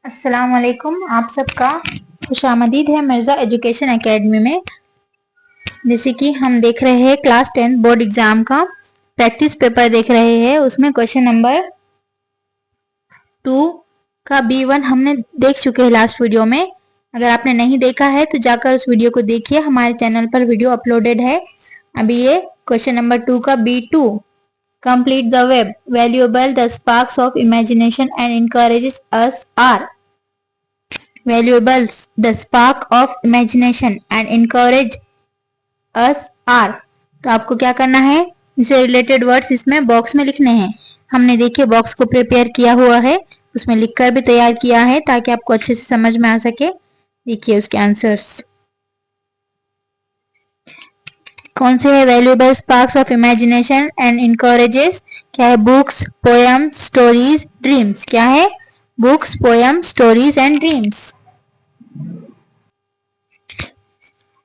अस्सलाम वालेकुम। आप सबका खुशामदीद है मिर्ज़ा एजुकेशन एकेडमी में। जैसे कि हम देख रहे हैं क्लास 10 बोर्ड एग्जाम का प्रैक्टिस पेपर देख रहे हैं। उसमें क्वेश्चन नंबर 2 का B1 हमने देख चुके हैं लास्ट वीडियो में। अगर आपने नहीं देखा है तो जाकर उस वीडियो को देखिए, हमारे चैनल पर वीडियो अपलोडेड है। अभी ये क्वेश्चन नंबर 2 का B2, complete the web, valuable the sparks of imagination and encourages us are valuables the spark of imagination and encourage us are। तो आपको क्या करना है, इसे रिलेटेड वर्ड्स इसमें बॉक्स में लिखने हैं। हमने देखिए बॉक्स को प्रिपेयर किया हुआ है, उसमें लिखकर भी तैयार किया है ताकि आपको अच्छे से समझ में आ सके। देखिए उसके आंसर्स कौन से है। Valuable sparks of imagination and encourages क्या है, बुक्स, पोएम, स्टोरीज, ड्रीम्स। क्या है, books, poem, stories and dreams.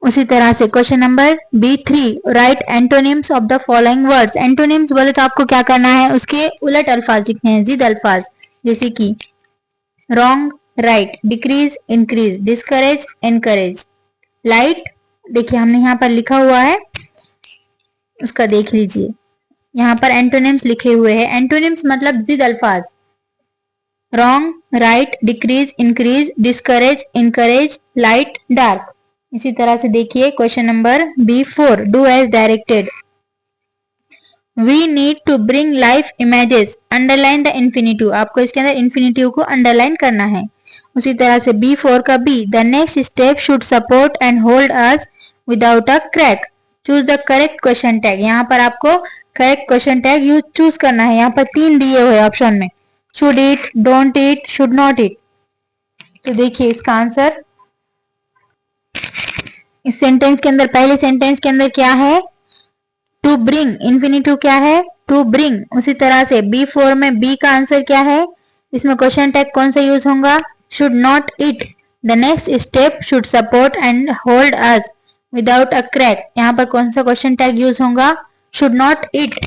उसी तरह से question number B3, right antonyms of the following words. Antonyms बोले तो आपको क्या करना है, उसके उलट अल्फाज लिखने हैं, जिद अल्फाज। जैसे कि wrong, right, decrease, increase, discourage, encourage, light. देखिए हमने यहाँ पर लिखा हुआ है, उसका देख लीजिए। यहाँ पर एंटोनिम्स लिखे हुए हैं। एंटोनिम्स मतलब जिद अल्फाज। Wrong, right, decrease, increase, discourage, encourage, light, dark. इसी तरह से देखिए question number B4, do as directed. We need to bring life images, underline the infinitive. आपको इसके अंदर इन्फिनिटिव को अंडरलाइन करना है। उसी तरह से B4 का B, the next step should support and hold us without a crack. Choose the correct question tag. यहाँ पर आपको correct question tag use choose करना है। यहाँ पर 3 दिए हुए ऑप्शन में, should it, don't it, should not it. तो देखिए इसका आंसर इस सेंटेंस के अंदर, पहले सेंटेंस के अंदर क्या है, टू ब्रिंग, इन्फिनिटिव क्या है, टू ब्रिंग। उसी तरह से B4 में B का आंसर क्या है, इसमें क्वेश्चन टैग कौन सा यूज होगा, should not it. The next step should support and hold us without a crack. यहाँ पर कौन सा क्वेश्चन टैग यूज होगा, शुड नॉट इट।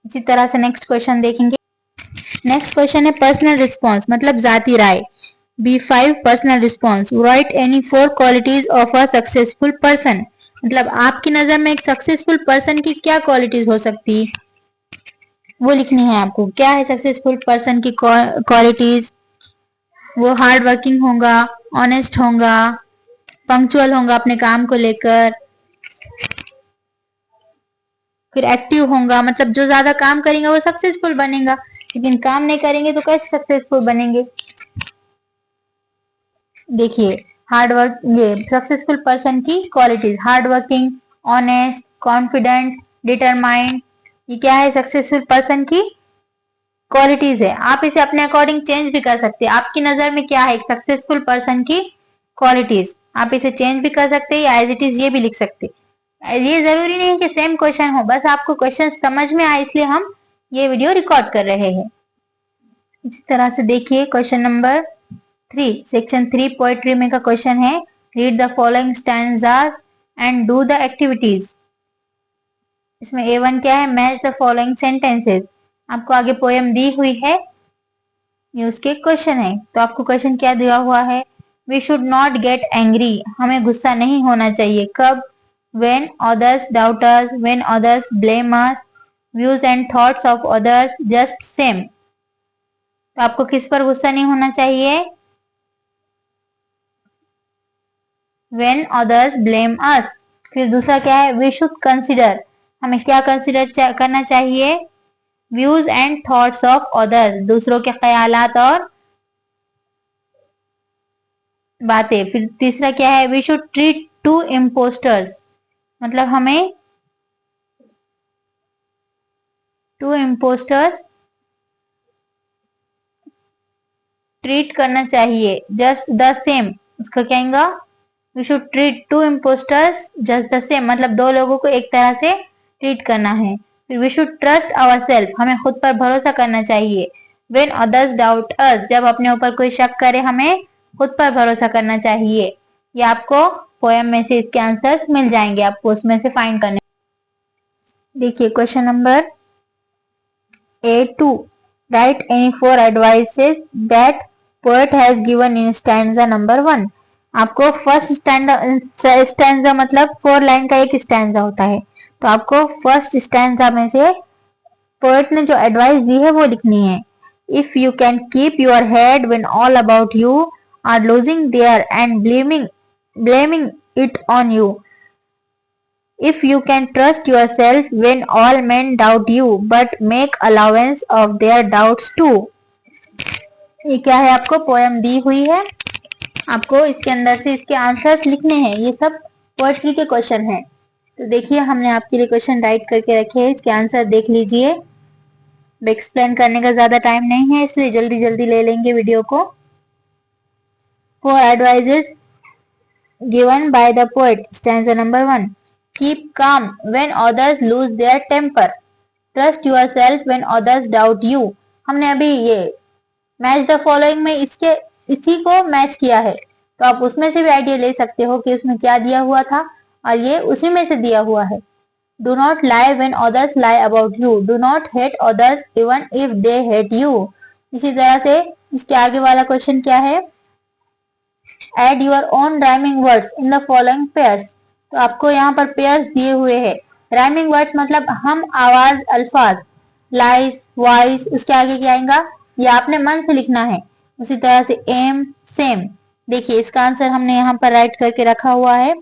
इसी तरह से नेक्स्ट क्वेश्चन देखेंगे। नेक्स्ट क्वेश्चन है पर्सनल रिस्पॉन्स, मतलब जाती राय। B5, personal response, right any 4 qualities of a successful person. मतलब आपकी नजर में एक सक्सेसफुल पर्सन की क्या क्वालिटीज हो सकती, वो लिखनी है आपको। क्या है सक्सेसफुल पर्सन की क्वालिटीज, वो हार्ड वर्किंग होगा, ऑनेस्ट होगा, पंक्चुअल होगा अपने काम को लेकर, फिर एक्टिव होगा। मतलब जो ज्यादा काम करेंगे वो सक्सेसफुल बनेगा, लेकिन काम नहीं करेंगे तो कैसे सक्सेसफुल बनेंगे। देखिए हार्ड वर्क, ये सक्सेसफुल पर्सन की qualities, hard working, honest, confident, determined. ये क्या है, सक्सेसफुल पर्सन की क्वालिटीज है। आप इसे अपने अकॉर्डिंग चेंज भी कर सकते हैं। आपकी नजर में क्या है सक्सेसफुल पर्सन की क्वालिटीज, आप इसे चेंज भी कर सकते हैं या एज इट इज ये भी लिख सकते हैं। ये जरूरी नहीं है कि सेम क्वेश्चन हो, बस आपको क्वेश्चन समझ में आए इसलिए हम ये वीडियो रिकॉर्ड कर रहे हैं। इसी तरह से देखिए क्वेश्चन नंबर 3, सेक्शन 3 पोएट्री में का क्वेश्चन है, read the following stanzas and do the activities. इसमें A1 क्या है, मैच द फॉलोइंग सेंटेंसेस। आपको आगे पोएम दी हुई है, ये उसके क्वेश्चन है। तो आपको क्वेश्चन क्या दिया हुआ है, we should not get angry, हमें गुस्सा नहीं होना चाहिए। कब, when others doubt us, when others blame us, views and thoughts of others just same. तो आपको किस पर गुस्सा नहीं होना चाहिए, when others blame us। फिर दूसरा क्या है, we should consider, हमें क्या कंसिडर करना चाहिए, views and thoughts of others, दूसरों के ख्यालात और बातें। फिर तीसरा क्या है, we should treat two imposters, मतलब हमें two imposters ट्रीट करना चाहिए जस्ट द सेम। उसका क्या आएगा, we should treat two impostors just the same, मतलब दो लोगों को एक तरह से ट्रीट करना है। फिर we should trust our self, हमें खुद पर भरोसा करना चाहिए। वेन अदर्स डाउट अस, जब अपने ऊपर कोई शक करे हमें खुद पर भरोसा करना चाहिए। ये आपको पोएम में से इसके आंसर्स मिल जाएंगे, आपको उसमें से फाइंड करने। देखिए question number A2, right any 4 advices that poet has given in stanza number 1। आपको फर्स्ट स्टैंडा मतलब 4 लाइन का एक स्टैंडा होता है, तो आपको फर्स्ट स्टैंडा में से पोएट ने जो एडवाइस दी है वो लिखनी है। If you can keep your head when all about you are losing their and blaming it on you, if you can trust yourself when all men doubt you but make allowance of their doubts too। ये क्या है, आपको poem दी हुई है, आपको इसके अंदर से इसके आंसर्स लिखने हैं। ये सब पोएट्री के क्वेश्चन हैं। तो देखिए हमने आपके लिए क्वेश्चन राइट करके रखे हैं, इसके आंसर देख लीजिए। एक्सप्लेन करने का ज्यादा टाइम नहीं है इसलिए जल्दी जल्दी ले लेंगे वीडियो को। 4 advices given by the poet, stanza number 1। Keep calm when others lose their temper। Trust yourself when others doubt you। हमने अभी ये मैच द फॉलोइंग में इसी को मैच किया है, तो आप उसमें से भी आइडिया ले सकते हो कि उसमें क्या दिया हुआ था, और ये उसी में से दिया हुआ है। Do not lie when others lie about you। Do not hate others even if they hate you। इसी तरह से इसके आगे वाला क्वेश्चन क्या है, Add your own rhyming words in the following pairs। तो आपको यहाँ पर पेयर्स दिए हुए हैं। राइमिंग वर्ड्स मतलब हम आवाज अल्फाज, लाइस वॉइस, उसके आगे क्या आएगा ये आपने मन से लिखना है। उसी तरह से एम सेम, देखिए इसका आंसर हमने यहाँ पर राइट करके रखा हुआ है,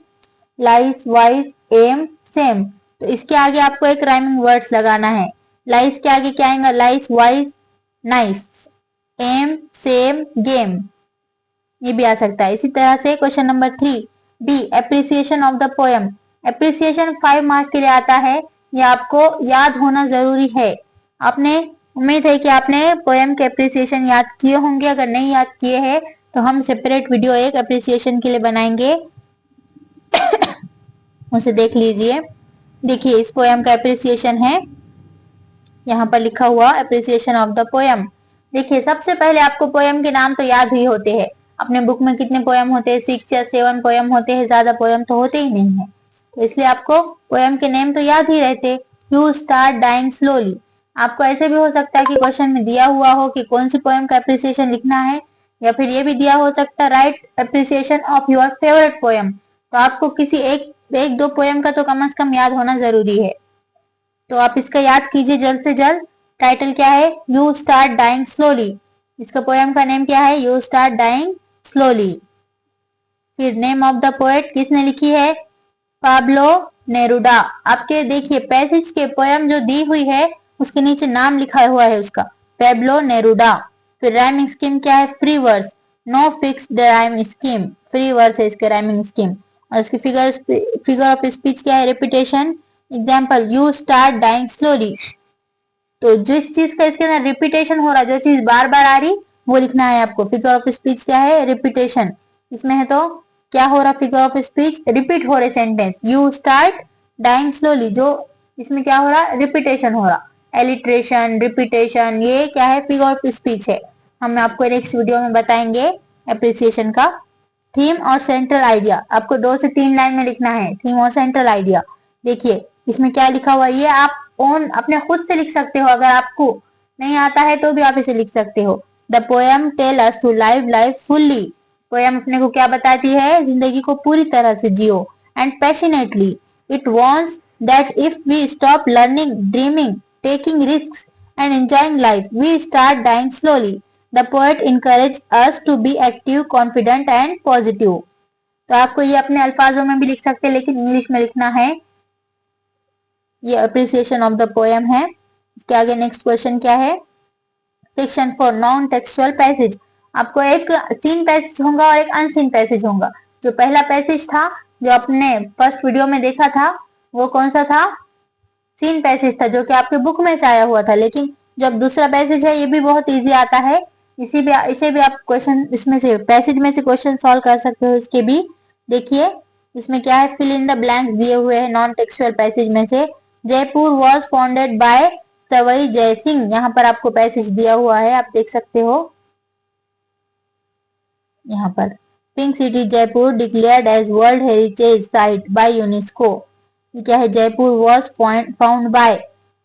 लाइस वॉइस एम सेम। तो इसके आगे आपको एक राइमिंग वर्ड्स लगाना है। लाइस के आगे क्या आएगा, lice voice nice, aim same game, ये भी आ सकता है। इसी तरह से question number 3 B, appreciation of the poem. Appreciation 5 marks के लिए आता है, ये आपको याद होना जरूरी है। आपने उम्मीद है कि आपने पोएम के एप्रिसिएशन याद किए होंगे। अगर नहीं याद किए हैं तो हम सेपरेट वीडियो एक एप्रिसिएशन के लिए बनाएंगे, उसे देख लीजिए। देखिए इस पोएम का एप्रिसिएशन है, यहाँ पर लिखा हुआ एप्रिसिएशन ऑफ द पोएम। देखिए सबसे पहले आपको पोएम के नाम तो याद ही होते हैं। अपने बुक में कितने पोएम होते हैं, 6 या 7 पोएम होते हैं, ज्यादा पोएम तो होते ही नहीं है, तो इसलिए आपको पोएम के नेम तो याद ही रहते। यू स्टार्ट डाइंग स्लोली, आपको ऐसे भी हो सकता है कि क्वेश्चन में दिया हुआ हो कि कौन सी पोएम का एप्रिसिएशन लिखना है, या फिर ये भी दिया हो सकता है right appreciation of your favourite poem. तो आपको किसी एक दो पोएम का तो कम से कम याद होना जरूरी है, तो आप इसका याद कीजिए जल्द से जल्द। टाइटल क्या है, यू स्टार्ट डाइंग स्लोली, इसका पोएम का नेम क्या है, यू स्टार्ट डाइंग स्लोली। फिर नेम ऑफ द पोएट किसने लिखी है, पाब्लो नेरुडा। आपके देखिए पैसेज के पोएम जो दी हुई है उसके नीचे नाम लिखा हुआ है उसका, पैब्लो नेरुडा। फिर राइमिंग स्कीम क्या है, free verse, no fixed rhyming scheme, free verse है इसके राइमिंग स्कीम। और इसकी फिगर ऑफ स्पीच क्या है, repetition. Example, you start dying slowly, तो जिस चीज का इसके अंदर रिपीटेशन हो रहा, जो चीज बार बार आ रही वो लिखना है आपको। फिगर ऑफ स्पीच क्या है, रिपीटेशन। इसमें है तो क्या हो रहा, फिगर ऑफ स्पीच रिपीट हो रहे sentence, you start dying slowly, जो इसमें क्या हो रहा, रिपीटेशन हो रहा। एलिट्रेशन, रिपीटेशन, ये क्या है, फिगर ऑफ स्पीच है। हम आपको नेक्स्ट वीडियो में बताएंगे एप्रिसिएशन का। थीम और सेंट्रल आइडिया, आपको 2 से 3 लाइन में लिखना है, थीम और सेंट्रल आइडिया। देखिए इसमें क्या लिखा हुआ है, ये आप ओन अपने खुद से लिख सकते हो, अगर आपको नहीं आता है तो भी आप इसे लिख सकते हो। The poem tell us to live life fully, poem अपने को क्या बताती है, जिंदगी को पूरी तरह से जियो। And passionately it wants that if we stop learning, dreaming, taking risks and enjoying life, we start dying slowly. The poet encourage us to be active, confident and positive. तो आपको ये अपने अल्फाजों में भी लिख सकते हैं, लेकिन इंग्लिश में लिखना है। ये अप्रिसिएशन ऑफ द पोएम है। इसके आगे नेक्स्ट क्वेश्चन क्या है, सेक्शन 4 नॉन टेक्सुअल पैसेज। आपको एक सीन पैसेज होगा और एक अनसीन पैसेज होगा। जो पहला पैसेज था जो आपने फर्स्ट वीडियो में देखा था वो कौन सा था, सीन पैसेज था, जो कि आपके बुक में से आया हुआ था। लेकिन जब दूसरा पैसेज है ये भी बहुत इजी आता है, इसे भी आप क्वेश्चन इसमें से पैसेज में से क्वेश्चन सॉल्व कर सकते हो। इसके भी देखिए इसमें क्या है, फिल इन द ब्लैंक्स दिए हुए हैं नॉन टेक्सुअल पैसेज में से। Jaipur was founded by Sawai Jai Singh, यहाँ पर आपको पैसेज दिया हुआ है, आप देख सकते हो। यहाँ पर pink city Jaipur declared as world heritage site by UNESCO. ये क्या है, जयपुर वॉज फाउंड बाय।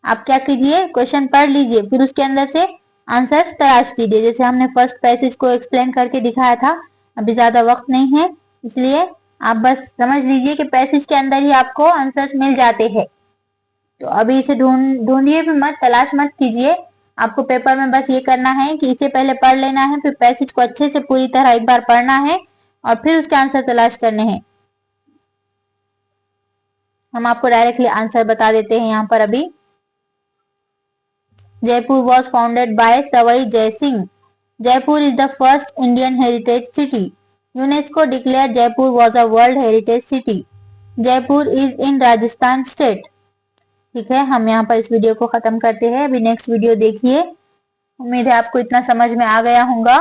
आप क्या कीजिए, क्वेश्चन पढ़ लीजिए, फिर उसके अंदर से आंसर्स तलाश कीजिए। जैसे हमने फर्स्ट पैसेज को एक्सप्लेन करके दिखाया था, अभी ज्यादा वक्त नहीं है, इसलिए आप बस समझ लीजिए कि पैसेज के अंदर ही आपको आंसर्स मिल जाते हैं। तो अभी इसे ढूंढिए भी मत, तलाश मत कीजिए। आपको पेपर में बस ये करना है कि इसे पहले पढ़ लेना है, फिर पैसेज को अच्छे से पूरी तरह एक बार पढ़ना है और फिर उसके आंसर तलाश करने हैं। हम आपको डायरेक्टली आंसर बता देते हैं यहाँ पर अभी। Jaipur was founded by Savai Jai Singh. Jaipur is the first Indian heritage city. UNESCO declared Jaipur was a World Heritage City. Jaipur is in Rajasthan state. ठीक है, हम यहाँ पर इस वीडियो को खत्म करते हैं। अभी नेक्स्ट वीडियो देखिए। उम्मीद है आपको इतना समझ में आ गया होगा।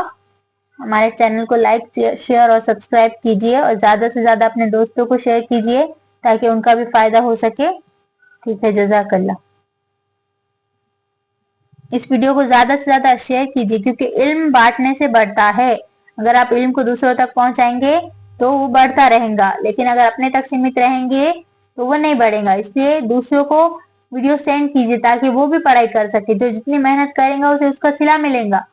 हमारे चैनल को लाइक शेयर और सब्सक्राइब कीजिए और ज्यादा से ज्यादा अपने दोस्तों को शेयर कीजिए ताकि उनका भी फायदा हो सके। ठीक है, जज़ाकल्लाह। इस वीडियो को ज्यादा से ज्यादा शेयर कीजिए क्योंकि इल्म बांटने से बढ़ता है। अगर आप इल्म को दूसरों तक पहुंचाएंगे तो वो बढ़ता रहेगा, लेकिन अगर अपने तक सीमित रहेंगे तो वो नहीं बढ़ेगा। इसलिए दूसरों को वीडियो सेंड कीजिए ताकि वो भी पढ़ाई कर सके। जो जितनी मेहनत करेगा उसे उसका सिला मिलेगा।